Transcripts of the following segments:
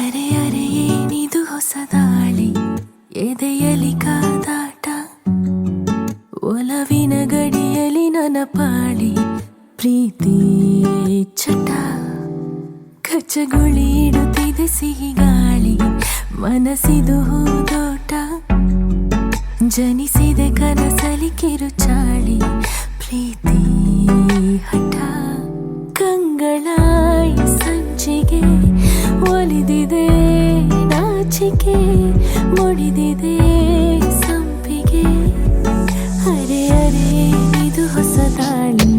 ಅರೆ ಅರೆ ಏನಿದು ಹೊಸ ದಾಳಿ, ಎದೆಯಲಿ ಕಾದಾಟ, ಒಲವಿನ ಗಡಿಯಲಿ ನನ್ನ ಪಾಳಿ, ಪ್ರೀತಿ ಚಟ, ಕಚ್ಚಗುಳಿ ಇಡುತ್ತಿದೆ ಸಿಹಿ ಗಾಳಿ, ಮನಸ್ಸಿದು ಹೂದೋಟ, ಜನಿಸಿದೆ ಕನಸಲಿ ಕಿರುಚಾಳಿ, ಪ್ರೀತಿ ಹಠ, ಕಂಗಳಾಯಿ ಸಂಚಿಗೆ ಒಲಿದಿದೆ ನಾಚಿಕೆ, ಮುಡಿದಿದೆ ಸಂಪಿಗೆ, ಅರೆ ಅರೆ ಇದು ಹೊಸ ದಾಳಿ.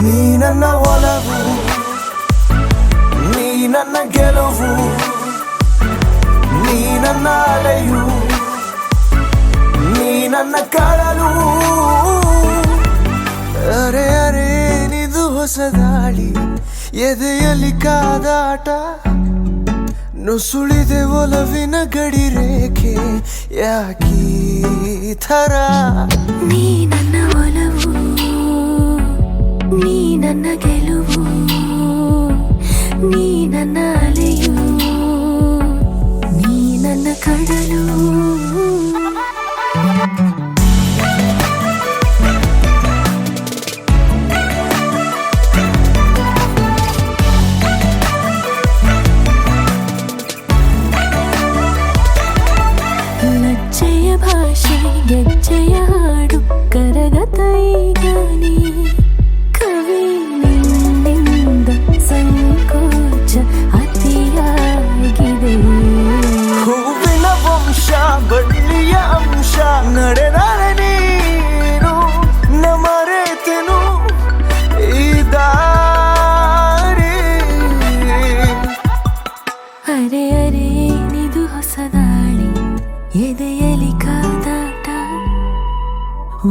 ನೀ ನನ್ನ ಒಲವು, ನೀ ನನ್ನ ಗೆಲುವು, ನೀ ನನ್ನ ಅಲೆಯು, ನೀ ನನ್ನ ಕಡಲು, ಅರೆ ಅರೆ ನಿದು ಹೊಸ ದಾಳಿ, ಎದೆಯಲ್ಲಿ ಕಾದಾಟ, ನುಸುಳಿದೆ ಒಲವಿನ ಗಡಿ ರೇಖೆ, ಯಾಕೀ ಥರ. ನೀ ನನ್ನ ಒಲವು, ನೀ ನನ್ನ ಗೆಲುವು, ನೀ ನನ್ನ ಅಲೆಯು, ನೀ ನನ್ನ ಕಡಲು. ಲಜ್ಜೆಯ ಭಾಷೆ ಗೆಜ್ಜೆಯ ಹಾಡು ಕರಗತ ಈಗ ನೀ, ಕವಿ ನಿನ್ನಿಂದ ಸಂಕೋಚ ಅತಿಯಾಗಿದೆ. ಹೂವಿನ ವಂಶ ಬಳ್ಳಿಯ ಅಂಶ ನಡೆದರೆ ನೀನು ನ ಮರೆತೆನು ಈ ದಾರಿ. ಅರೆ ಅರೆ ನಿದು ಹೊಸ ದಾಳಿ, ಎದೆಯಲಿ ಕಾದಾಟ,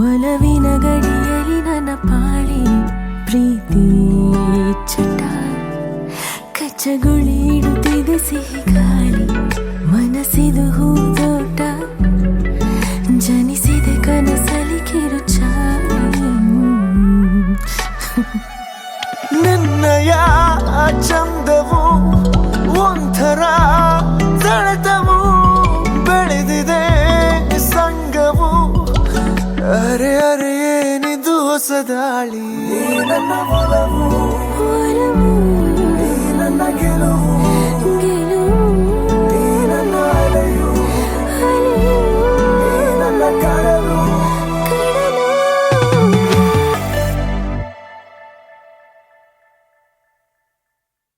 ಒಲವಿನ ಗಡಿಯಲಿ ನನ್ನ ಪಾಳಿ, ಪ್ರೀತಿ ಚಟ, ಕಚ್ಚಗುಳಿ ಇಡುತ್ತಿದೆ ಸಿಹಿ ಗಾಳಿ, ಮನಸ್ಸಿದು ಹೂದೋಟ, ಜನಿಸಿದೆ ಕನಸಲಿ ಕಿರುಚಾಳಿ. ನಿನ್ನಯ ಚಂದವು ಒಂಥರ ಸೆಳೆತವು, ಬೆಳೆದಿದೆ ಸಂಗವು, ಅರೆ ಅರೆ ಏನಿದು ಹೊಸ ದಾಳಿ. ನನ್ನ ಒಲವು, ಒಲವು, ನನ್ನ ಗೆಲುವು.